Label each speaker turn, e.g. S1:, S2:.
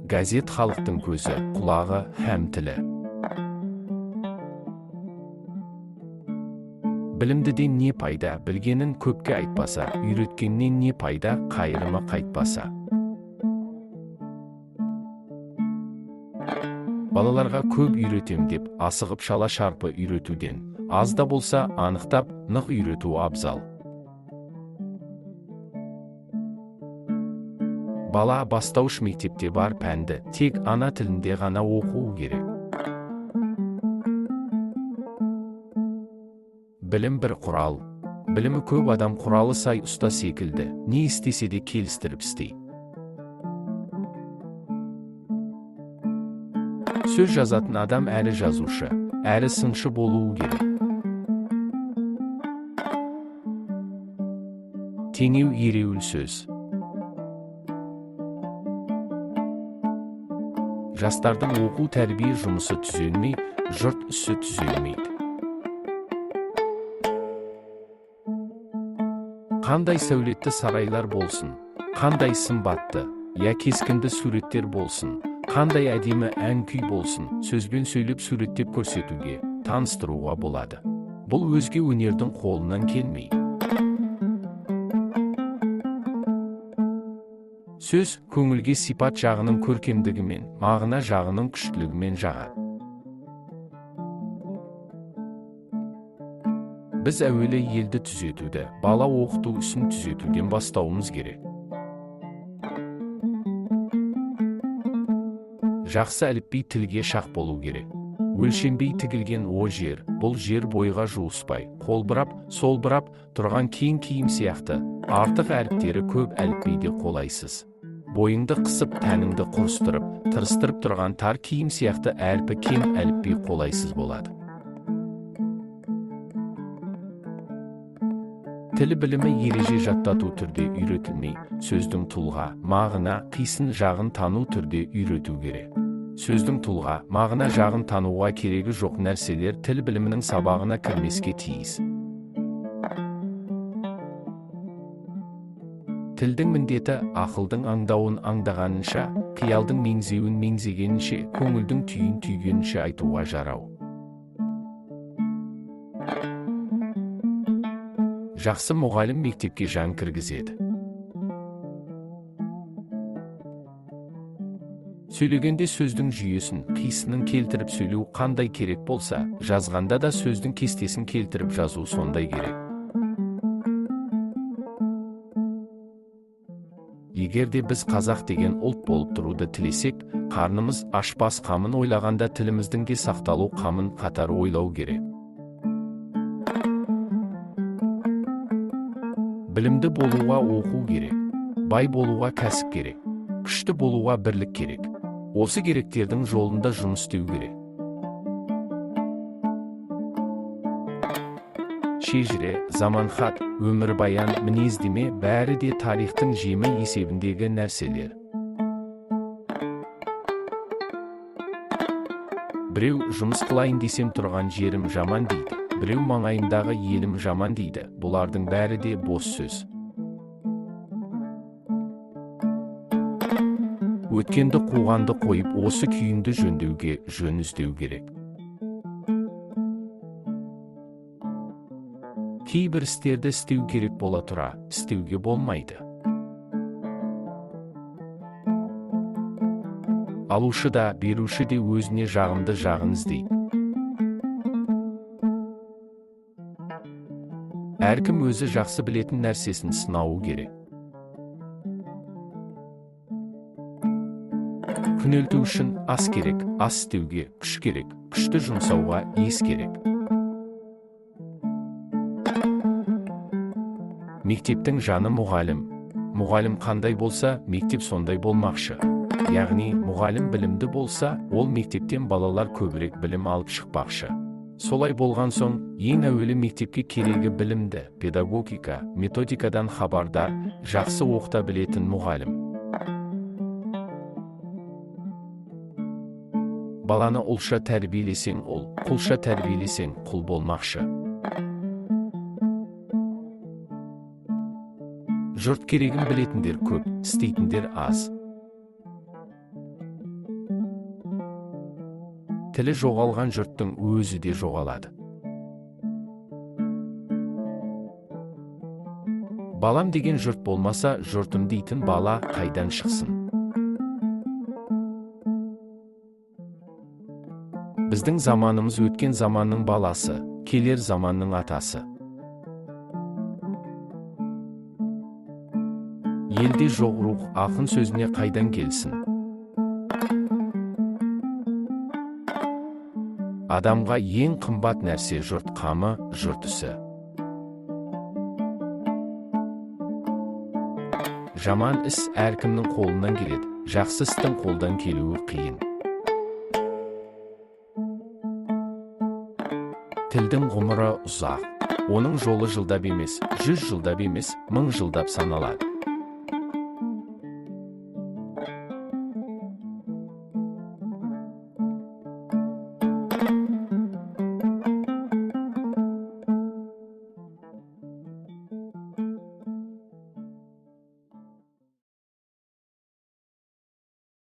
S1: Газет халықтың көзі, құлағы һәм тілі. Білімдіден не пайда, білгенін көпке айтпаса, үйреткеннен не пайда, қайырымы қайтпаса. Балаларға көп үйретем деп, асығып шала шарпы үйретуден, аз да болса анықтап, нық үйрету абзал. Бала бастауыш мектепте бар пәнді, тек ана тілінде ғана оқуы керек. Білім бір құрал. Білімі көп адам құралы сай ұста секілді, не істесе де келістіріп істейді. Сөз жазатын адам әрі жазушы, әрі сыншы болуы керек. Теңеу ереуіл сөз. Жастардың оқу тәрбие жұмысы түзелмей, жұрт ісі түзелмейді. Қандай сәулетті сарайлар болсын, қандай сымбатты, я кескінді суреттер болсын, қандай әдемі ән күй болсын, сөзбен сөйлеп суреттеп көрсетуге, таныстыруға болады. Бұл өзге өнердің қолынан келмейді. Сөз көңілге сипат жағының көркемдігімен, мағына жағының күштілігімен жағады. Біз әуелі елді түзетуді, бала оқыту ісін түзетуден бастауымыз керек. Жақсы әліпби тілге шақ болу керек. Өлшенбей тігілген о жер, бұл жер бойға жуыспай, қолбырап, солбырап тұрған кең киім сияқты, артық әріптері көп әліпбиде қолайсыз. Бойыңды қысып, тәніңді құрыстырып, тырыстырып тұрған тар киім сияқты әрпі кең әліпби қолайсыз болады. Тілі білімі ереже жаттату түрде үйретілмей, сөздің тұлға, мағына, қисын жағын тану түрде үйрету керек. Сөздің тұлға, мағына жағын тануға керегі жоқ нәрселер тіл білімінің сабағына кірмеске тиіс. Тілдің міндеті ақылдың аңдауын аңдағанынша, қиялдың меңзеуін меңзегенінше, көңілдің түйін түйгенінше айтуға жарау. Жақсы мұғалім мектепке жан кіргізеді. Сөйлегенде сөздің жүйесін, қисынын келтіріп сөйлеу қандай керек болса, жазғанда да сөздің кестесін келтіріп жазу сондай керек. Егерде біз қазақ деген ұлт болып тұруды тілесек, қарнымыз ашпас қамын ойлағанда тіліміздің де сақталу қамын қатар ойлау керек. Білімді болуға оқу керек, бай болуға кәсіп керек, күшті болуға бірлік керек. Осы керектердің жолында жұмыс істеу керек. Шежіре, заманхат, өмірбаян, мінездеме бәрі де тарихтың жемі есебіндегі нәрселер. Біреу жұмыс қылайын десем тұрған жерім жаман дейді, біреу маңайымдағы елім жаман дейді. Бұлардың бәрі де бос сөз. Өткенді қуғанды қойып, осы күйінді жөндеуге жөн іздеу керек. Кейбір істерді істеу керек бола тұра, істеуге болмайды. Алушы да, беруші де өзіне жағымды жағын іздейді. Әркім өзі жақсы білетін нәрсесін сынауы керек. Күнелту үшін ас керек, ас істеуге күш керек, күшті жұмсауға ес керек. Мектептің жаны мұғалім. Мұғалім қандай болса, мектеп сондай болмақшы. Яғни, мұғалім білімді болса, ол мектептен балалар көбірек білім алып шықпақшы. Солай болған соң, ең әуелі мектепке керегі білімді, педагогика, методикадан хабардар, жақсы оқыта білетін мұғалім. Баланы ұлша тәрбиелесең ол, құлша тәрбиелесең құл болмақшы. Жұрт керегін білетіндер көп, істейтіндер аз. тілі жоғалған жұрттың өзі де жоғалады. Балам деген жұрт болмаса, жұртым дейтін бала қайдан шықсын? Біздің заманымыз өткен заманның баласы, келер заманның атасы. Елде жоқ рух, ақын сөзіне қайдан келсін? Адамға ең қымбат нәрсе жұрт қамы, жұрт ісі. Жаман іс әркімнің қолынан келеді, жақсы істің қолдан келуі қиын. Тілдің ғұмыры ұзақ, оның жолы жылдап емес, 100 жылдап емес, 1000 жылдап саналады.